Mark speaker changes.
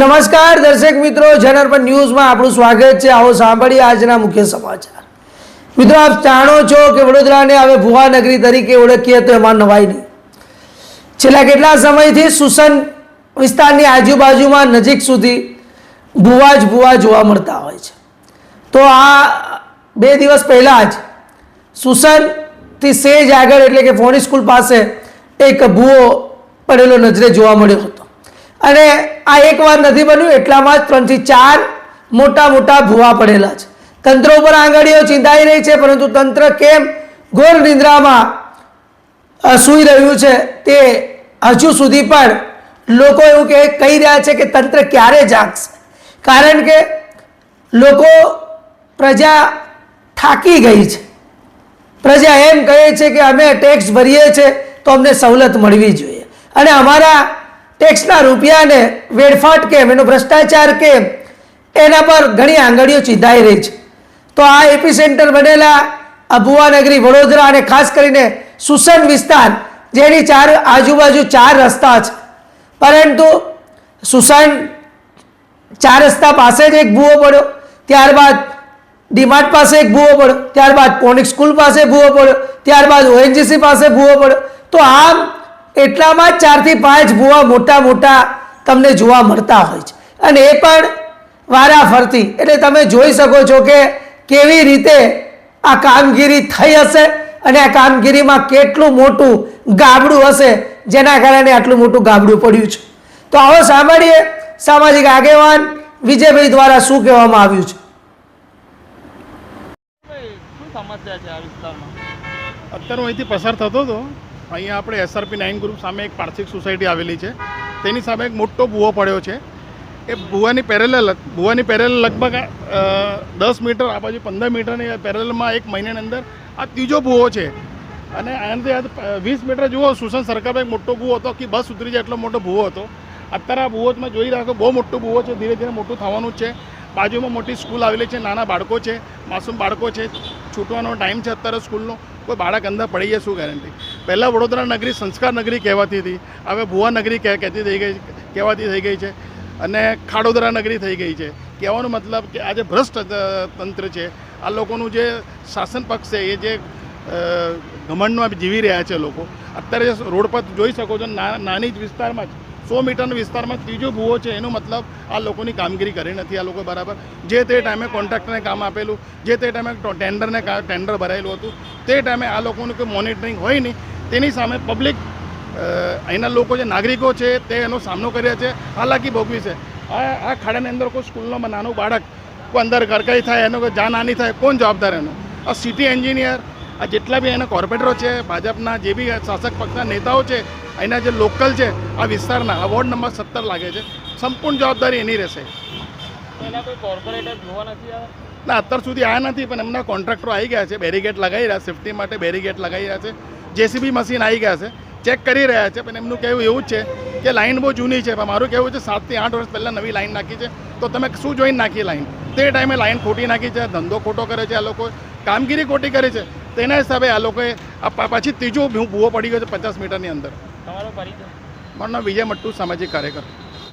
Speaker 1: નમસ્કાર દર્શક મિત્રો, જનઅર્પણ ન્યૂઝમાં આપણું સ્વાગત છે। આવો સાંભળીએ આજના મુખ્ય સમાચાર। મિત્રો, આપ જાણો છો કે વડોદરાને હવે ભુવા નગરી તરીકે ઓળખીએ તો એમાં નવાઈ નહીં। છેલ્લા કેટલા સમયથી સુસન વિસ્તારની આજુબાજુમાં નજીક સુધી ભુવા જ ભુવા જોવા મળતા હોય છે। તો આ 2 દિવસ પહેલા જ સુસનથી સેજ આગળ એટલે કે ફોની સ્કૂલ પાસે એક ભુવો પડેલો નજરે જોવા મળ્યો હતો અને આ એકવાર નથી બન્યું, એટલામાં જ 3 થી 4 મોટા મોટા ભુવા પડેલા છે। તંત્ર ઉપર આંગળીઓ ચીંધાઈ રહી છે, પરંતુ તંત્ર કેમ ઘોર નિંદ્રામાં સૂઈ રહ્યું છે તે હજુ સુધી પણ લોકો એવું કહી રહ્યા છે કે તંત્ર ક્યારે જાગશે। કારણ કે લોકો, પ્રજા થાકી ગઈ છે। પ્રજા એમ કહે છે કે અમે ટેક્સ ભરીએ છીએ તો અમને સવલત મળવી જોઈએ અને અમારા ટેક્સના રૂપિયાને વેડફાટ કેમ, એનો ભ્રષ્ટાચાર કેમ, એના પર ઘણી આંગળીઓ ચીંધાઈ રહી છે। તો આ એપી સેન્ટર બનેલા આ ભુવા નગરી વડોદરા અને ખાસ કરીને સુસન વિસ્તાર, જેની આજુબાજુ 4 રસ્તા છે, પરંતુ સુસન 4 રસ્તા પાસે જ એક ભુવો પડ્યો, ત્યારબાદ ડીમાર્ટ પાસે એક ભુવો પડ્યો, ત્યારબાદ પોનિક સ્કૂલ પાસે ભુવો પડ્યો, ત્યારબાદ ઓએનજીસી પાસે ભુવો પડ્યો। તો આમ એટલામાં 4 થી 5 ભુવા મોટા મોટા તમને જોવા મળતા હોય છે અને એ પણ વારાફરતી। એટલે તમે જોઈ શકો છો કે કેવી રીતે આ કામગીરી થઈ હશે અને આ કામગીરીમાં કેટલું મોટું ગાબડું હશે જેના કારણે આટલું મોટું ગાબડું પડ્યું છે। તો આવો સાંભળીએ સામાજિક આગેવાન વિજયભાઈ દ્વારા શું કહેવામાં આવ્યું છે।
Speaker 2: અત્યારે હું અહીંથી પસાર થતો હતો, અહીંયા આપણે SRP 9 ગ્રુપ સામે એક પાર્થિક સોસાયટી આવેલી છે, તેની સામે એક મોટો ભૂવો પડ્યો છે। એ ભૂવાની પેરેલલ લગભગ 10 મીટર, આ બાજુ 15 મીટરની પેરેલમાં 1 મહિનાની અંદર આ ત્રીજો ભૂવો છે। અને આનાથી 20 મીટર જુઓ, સુસન સરકારમાં એક મોટો ભૂવો હતો કે બસ ઉતરી જાય એટલો મોટો ભૂવો હતો। અત્યારે આ ભૂવો તમે જોઈ રાખો, બહુ મોટો ભૂવો છે, ધીરે ધીરે મોટું થવાનું જ છે। બાજુમાં મોટી સ્કૂલ આવેલી છે, નાના બાળકો છે, માસૂમ બાળકો છે, છૂટવાનો ટાઈમ છે અત્યારે સ્કૂલનો, કોઈ બાળક અંદર પડી જાય શું ગેરંટી। પહેલાં વડોદરા નગરી સંસ્કાર નગરી કહેવાતી હતી, હવે ભુવા નગરી કહેવાતી થઈ ગઈ છે અને ખાડોદરા નગરી થઈ ગઈ છે। કહેવાનો મતલબ કે આ જે ભ્રષ્ટ તંત્ર છે, આ લોકોનું જે શાસન પક્ષ છે, એ જે ઘમંડમાં જીવી રહ્યા છે લોકો। અત્યારે રોડ પર જોઈ શકો છો, નાની જ વિસ્તારમાં જ 100 મીટરના વિસ્તારમાં ત્રીજો ભૂવો છે, એનો મતલબ આ લોકોની કામગીરી કરી નથી આ લોકો બરાબર। જે તે ટાઈમે કોન્ટ્રાક્ટરને કામ આપેલું, જે તે ટાઈમે ટેન્ડર ભરાયેલું હતું, તે ટાઈમે આ લોકોનું કોઈ મોનિટરિંગ હોય નહીં, તેની સામે પબ્લિક, અહીંના લોકો જે નાગરિકો છે તે એનો સામનો કર્યા છે, હાલાકી ભોગવી છે। આ ખાડાની અંદર કોઈ સ્કૂલનો નાનું બાળક કોઈ અંદર ગરકાઈ થાય, એનો કોઈ જાનહાની થાય, કોણ જવાબદાર એનો? આ સિટી એન્જિનિયર, આ જેટલા બી એના કોર્પોરેટરો છે, ભાજપના જે બી શાસક પક્ષના નેતાઓ છે, અહીંના જે લોકલ છે આ વિસ્તારના, આ વોર્ડ નંબર 17 લાગે છે, સંપૂર્ણ જવાબદારી એની રહેશે।
Speaker 3: એના કોઈ કોર્પોરેટર જોવા નથી આવ્યા?
Speaker 2: ના, અત્યાર સુધી આવ્યા નથી, પણ એમના કોન્ટ્રાક્ટરો આવી ગયા છે, બેરીગેટ લગાવી રહ્યા, સેફટી માટે બેરીગેટ લગાવી રહ્યા છે, જેસીબી મશીન આવી ગયા છે, ચેક કરી રહ્યા છે। પણ એમનું કહેવું એવું જ છે કે લાઈન બહુ જૂની છે, પણ મારું કહેવું છે 7 થી 8 વર્ષ પહેલાં નવી લાઈન નાખી છે, તો તમે શું જોઈને નાખી લાઈન? તે ટાઈમે લાઈન ખોટી નાખી છે, ધંધો ખોટો કરે છે, આ લોકો કામગીરી ખોટી કરે છે, તેના હિસાબે આ લોકોએ પછી ત્રીજો ભૂવો પડી ગયો છે 50 મીટરની અંદર।
Speaker 3: તમારો પરિચય?
Speaker 2: મારું નામ વિજય મટ્ટુ, સામાજિક કાર્યકર।